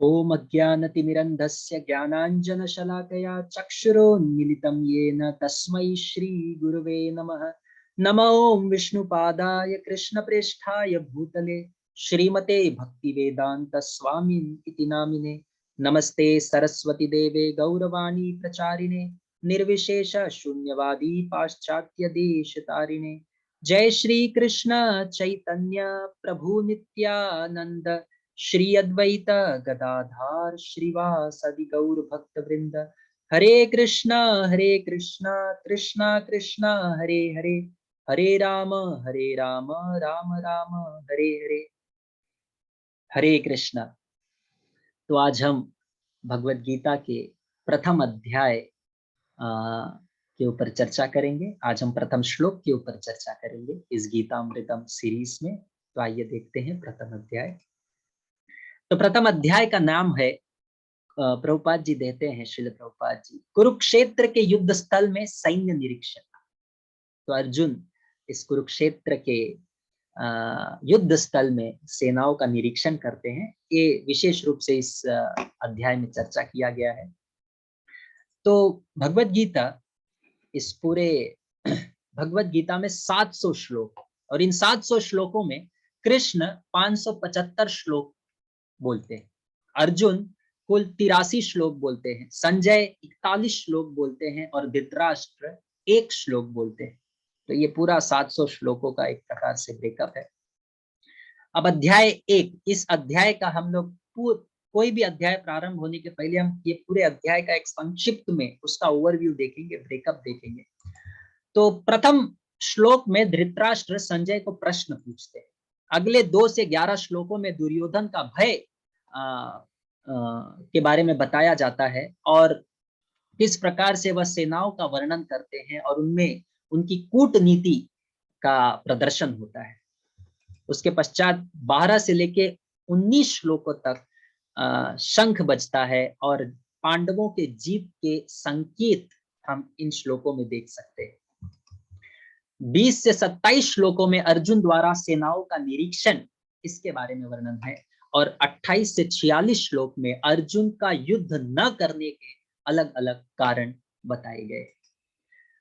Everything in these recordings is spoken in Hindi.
ओम अज्ञानतिमिरन्धस्य ज्ञानाञ्जनशलाकया चक्षुरोन्मीलितं येन तस्मै श्रीगुरुवे नमः। नमो ओं विष्णुपादाय कृष्णप्रेष्ठाय भूतले श्रीमते भक्तिवेदान्त स्वामिन् इति नामिने। नमस्ते सरस्वती देवे गौरवाणी प्रचारिणे निर्विशेष शून्यवादी पाश्चात्य देशतारिणे। जय श्री कृष्ण चैतन्य प्रभु नित्यानंद श्री अद्वैत गदाधार श्रीवासदि गौर भक्त वृंद। हरे कृष्णा कृष्णा कृष्णा हरे हरे, हरे राम राम राम हरे हरे। हरे कृष्णा। तो आज हम भगवत गीता के प्रथम अध्याय के ऊपर चर्चा करेंगे। आज हम प्रथम श्लोक के ऊपर चर्चा करेंगे इस गीतामृतम सीरीज में। तो आइए देखते हैं प्रथम अध्याय। तो प्रथम अध्याय का नाम है, प्रभुपाद जी देते हैं, श्रील प्रभुपाद जी, कुरुक्षेत्र के युद्ध स्थल में सैन्य निरीक्षण। तो अर्जुन इस कुरुक्षेत्र के युद्ध स्थल में सेनाओं का निरीक्षण करते हैं। ये विशेष रूप से इस अध्याय में चर्चा किया गया है। तो भगवत गीता, इस पूरे भगवत गीता में 700 श्लोक, और इन 700 श्लोकों में कृष्ण 575 श्लोक बोलते हैं, अर्जुन कुल 83 श्लोक बोलते हैं, संजय 41 श्लोक बोलते हैं और धृतराष्ट्र 1 श्लोक बोलते हैं। तो ये पूरा 700 श्लोकों का एक प्रकार से ब्रेकअप है। अब अध्याय 1, इस अध्याय का हम लोग कोई भी अध्याय प्रारंभ होने के पहले हम ये पूरे अध्याय का एक संक्षिप्त में उसका ओवरव्यू देखेंगे, ब्रेकअप देखेंगे। तो प्रथम श्लोक में धृतराष्ट्र संजय को प्रश्न पूछते हैं। अगले 2 से 11 श्लोकों में दुर्योधन का भय के बारे में बताया जाता है और किस प्रकार से वह सेनाओं का वर्णन करते हैं और उनमें उनकी कूटनीति का प्रदर्शन होता है। उसके पश्चात 12 से लेके 19 श्लोकों तक शंख बजता है और पांडवों के जीत के संकेत हम इन श्लोकों में देख सकते हैं। 20 से 27 श्लोकों में अर्जुन द्वारा सेनाओं का निरीक्षण, इसके बारे में वर्णन है, और 28 से 46 श्लोक में अर्जुन का युद्ध न करने के अलग अलग कारण बताए गए।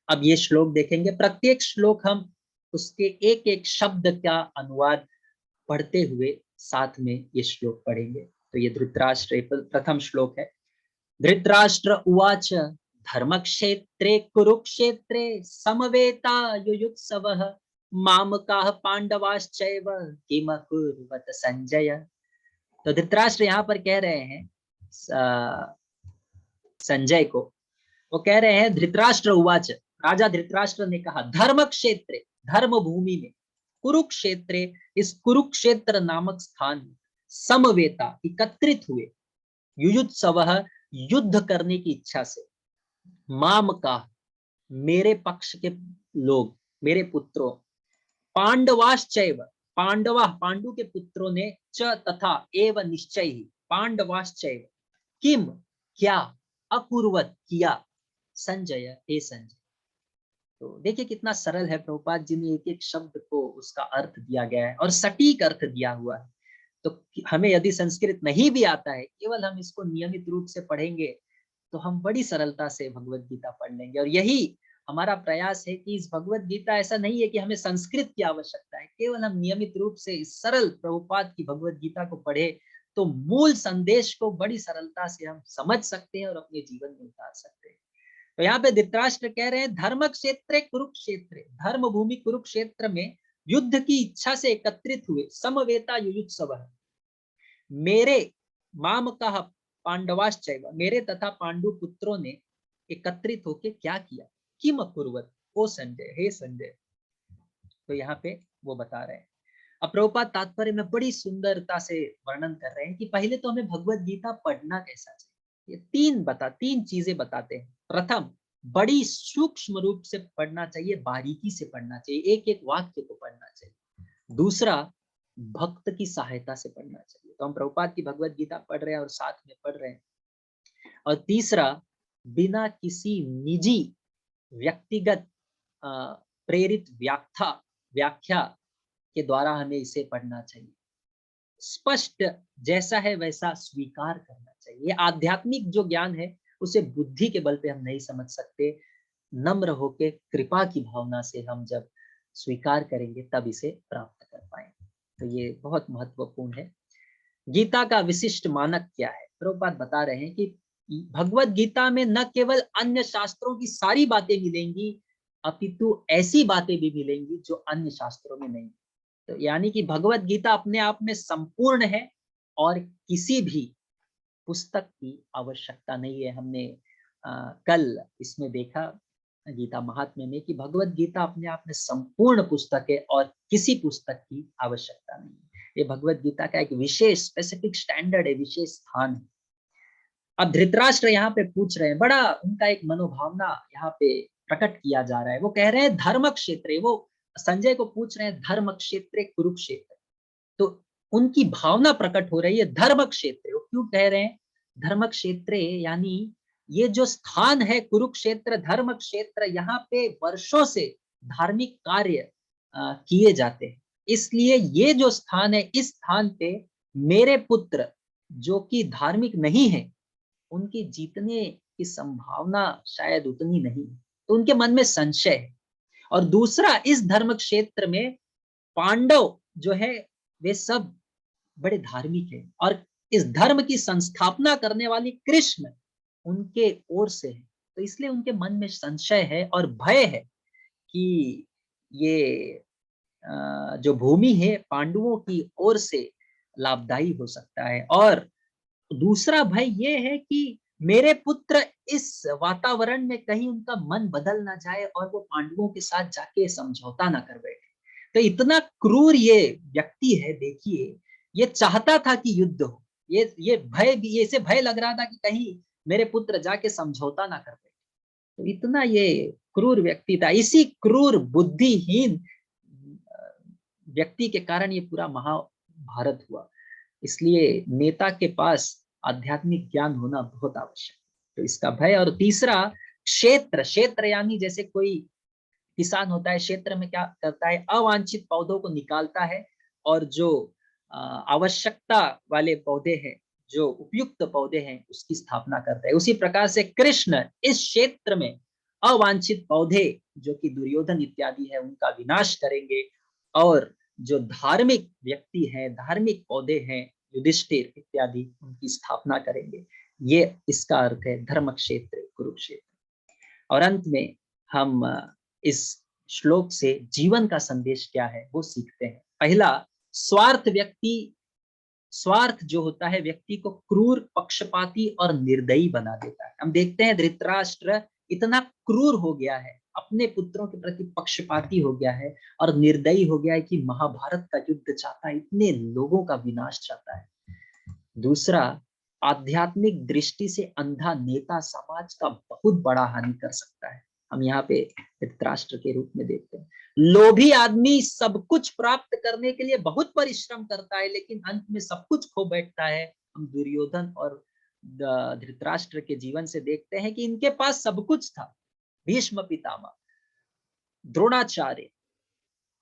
अब ये श्लोक देखेंगे। प्रत्येक श्लोक हम उसके एक एक शब्द का अनुवाद पढ़ते हुए साथ में ये श्लोक पढ़ेंगे। तो ये धृतराष्ट्र प्रथम श्लोक है। धृतराष्ट्र उवाच धर्मक्षेत्रे कुरुक्षेत्रे समवेता युयुत्सवः मामकाः पांडवाश्चैव किम कुर्वत संजय। तो धृतराष्ट्र यहाँ पर कह रहे हैं संजय को, वो कह रहे हैं धृतराष्ट्र उवाच, राजा धृतराष्ट्र ने कहा, धर्म क्षेत्र, धर्म भूमि में, कुरुक्षेत्र, इस कुरुक्षेत्र नामक स्थान में, समवेता, एकत्रित हुए, युयुत्सवः, युद्ध करने की इच्छा से, माम का, मेरे पक्ष के लोग, मेरे पुत्रों, पांडवाश्चैव, पांडवा, पांडु के पुत्रों ने, च तथा, एव निश्चय ही, पांडवाश्चैव, किम, क्या, अकुर्वत, किया, संजय, हे संजय। तो देखिए कितना सरल है, प्रभुपाद जी ने एक एक शब्द को उसका अर्थ दिया गया है और सटीक अर्थ दिया हुआ है। तो हमें यदि संस्कृत नहीं भी आता है, केवल हम इसको नियमित रूप से पढ़ेंगे तो हम बड़ी सरलता से भगवत गीता पढ़ लेंगे। और यही हमारा प्रयास है कि इस भगवत गीता, ऐसा नहीं है कि हमें संस्कृत की आवश्यकता है, केवल हम नियमित रूप से इस सरल प्रभुपाद की भगवत गीता को पढ़े तो मूल संदेश को बड़ी सरलता से हम समझ सकते हैं और अपने जीवन में उतार सकते हैं। तो यहाँ पे धृतराष्ट्र कह रहे हैं, धर्म क्षेत्र कुरुक्षेत्र, धर्म भूमि कुरुक्षेत्र में युद्ध की इच्छा से एकत्रित हुए, समवेता युयुत्सव, मेरे, माम का, पांडवाश्चैव, मेरे तथा पांडु पुत्रों ने एकत्रित होके क्या किया, किम अकुर्वत, ओ संजय, हे संजय। तो यहाँ पे वो बता रहे हैं। अब प्रभुपाद तात्पर्य में बड़ी सुंदरता से वर्णन कर रहे हैं कि पहले तो हमें भगवत गीता पढ़ना कैसा चाहिए। ये तीन चीजें बताते हैं। प्रथम, बड़ी सूक्ष्म रूप से पढ़ना चाहिए, बारीकी से पढ़ना चाहिए, एक एक वाक्य को पढ़ना चाहिए। दूसरा, भक्त की सहायता से पढ़ना चाहिए। तो हम प्रभुपाद की भगवत गीता पढ़ रहे हैं और साथ में पढ़ रहे हैं। और तीसरा, बिना किसी निजी व्यक्तिगत प्रेरित व्याख्या के द्वारा हमें इसे पढ़ना चाहिए। स्पष्ट जैसा है वैसा स्वीकार करना चाहिए। ये आध्यात्मिक जो ज्ञान है उसे बुद्धि के बल पे हम नहीं समझ सकते। नम्र होके कृपा की भावना से हम जब स्वीकार करेंगे तब इसे प्राप्त कर पाएंगे। तो ये बहुत महत्वपूर्ण है। गीता का विशिष्ट मानक क्या है? प्रभुपाद बता रहे हैं कि भगवत गीता में न केवल अन्य शास्त्रों की सारी बातें मिलेंगी, अपितु ऐसी बातें भी मिलेंगी जो अन्य शास्त्रों में नहीं। तो यानी कि भगवत गीता अपने आप में संपूर्ण है और किसी भी पुस्तक की आवश्यकता नहीं है। हमने कल इसमें देखा गीता महात्म्य में कि भगवत गीता अपने आप में संपूर्ण पुस्तक है और किसी पुस्तक की आवश्यकता नहीं है। ये भगवत गीता का एक विशेष स्पेसिफिक स्टैंडर्ड है, विशेष स्थान है। अब धृतराष्ट्र यहाँ पे पूछ रहे हैं, बड़ा उनका एक मनोभावना यहाँ पे प्रकट किया जा रहा है। वो कह रहे हैं धर्म क्षेत्र, वो संजय को पूछ रहे हैं धर्म क्षेत्र कुरुक्षेत्र। तो उनकी भावना प्रकट हो रही है धर्म क्षेत्र। वो क्यों कह रहे हैं धर्म क्षेत्र? यानी ये जो स्थान है कुरुक्षेत्र धर्म क्षेत्र, यहाँ पे वर्षों से धार्मिक कार्य किए जाते हैं। इसलिए ये जो स्थान है, इस स्थान पे मेरे पुत्र जो कि धार्मिक नहीं है, उनके जीतने की संभावना शायद उतनी नहीं। तो उनके मन में संशय है। और दूसरा, इस धर्म क्षेत्र में पांडव जो है वे सब बड़े धार्मिक हैं और इस धर्म की संस्थापना करने वाली कृष्ण उनके ओर से है। तो इसलिए उनके मन में संशय है और भय है कि ये जो भूमि है पांडवों की ओर से लाभदायी हो सकता है। और दूसरा भय ये है कि मेरे पुत्र इस वातावरण में कहीं उनका मन बदल ना जाए और वो पांडवों के साथ जाके समझौता ना कर बैठे। तो इतना क्रूर ये व्यक्ति है। देखिए, ये चाहता था कि युद्ध हो। ये भय, ये इसे भय लग रहा था कि कहीं मेरे पुत्र जाके समझौता ना कर बैठे। तो इतना ये क्रूर व्यक्ति था। इसी क्रूर बुद्धिहीन व्यक्ति के कारण ये पूरा महाभारत हुआ। इसलिए नेता के पास आध्यात्मिक ज्ञान होना बहुत आवश्यक है। तो इसका भय। और तीसरा, क्षेत्र। क्षेत्र यानी जैसे कोई किसान होता है, क्षेत्र में क्या करता है, अवांछित पौधों को निकालता है और जो आवश्यकता वाले पौधे हैं, जो उपयुक्त पौधे हैं, उसकी स्थापना करता है। उसी प्रकार से कृष्ण इस क्षेत्र में अवांछित पौधे जो कि दुर्योधन इत्यादि है उनका विनाश करेंगे और जो धार्मिक व्यक्ति है, धार्मिक पौधे हैं, युधिष्ठिर इत्यादि, उनकी स्थापना करेंगे। ये इसका अर्थ है धर्म क्षेत्र कुरुक्षेत्र। और अंत में हम इस श्लोक से जीवन का संदेश क्या है वो सीखते हैं। पहला, स्वार्थ जो होता है व्यक्ति को क्रूर, पक्षपाती और निर्दयी बना देता है। हम देखते हैं धृतराष्ट्र इतना क्रूर हो गया है, अपने पुत्रों के प्रति पक्षपाती हो गया है और निर्दयी हो गया है कि महाभारत का युद्ध चाहता है, इतने लोगों का विनाश चाहता है। दूसरा, आध्यात्मिक दृष्टि से अंधा नेता समाज का बहुत बड़ा हानि कर सकता है। हम यहाँ पे धृतराष्ट्र के रूप में देखते हैं। लोभी आदमी सब कुछ प्राप्त करने के लिए बहुत परिश्रम करता है लेकिन अंत में सब कुछ खो बैठता है। हम दुर्योधन और धृतराष्ट्र के जीवन से देखते हैं कि इनके पास सब कुछ था। भीष्म पितामह, द्रोणाचार्य,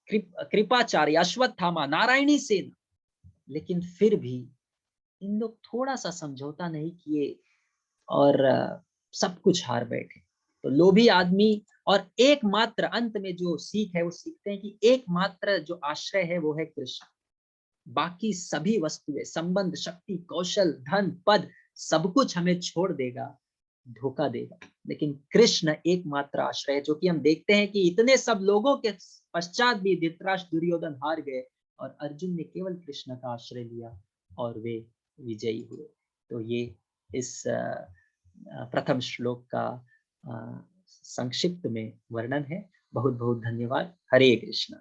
कृपाचार्य, अश्वत्थामा, नारायणी सेन, लेकिन फिर भी इन लोग थोड़ा सा समझौता नहीं किए और सब कुछ हार बैठे। तो लोभी आदमी। और एकमात्र अंत में जो सीख है वो सीखते हैं कि एकमात्र जो आश्रय है वो है कृष्ण। बाकी सभी वस्तुएं, संबंध, शक्ति, कौशल, धन, पद, सब कुछ हमें छोड़ देगा, धोखा देगा, लेकिन कृष्ण एकमात्र आश्रय है। जो कि हम देखते हैं कि इतने सब लोगों के पश्चात भी धृतराष्ट्र, दुर्योधन हार गए और अर्जुन ने केवल कृष्ण का आश्रय लिया और वे विजयी हुए। तो ये इस प्रथम श्लोक का संक्षिप्त में वर्णन है। बहुत बहुत धन्यवाद। हरे कृष्ण।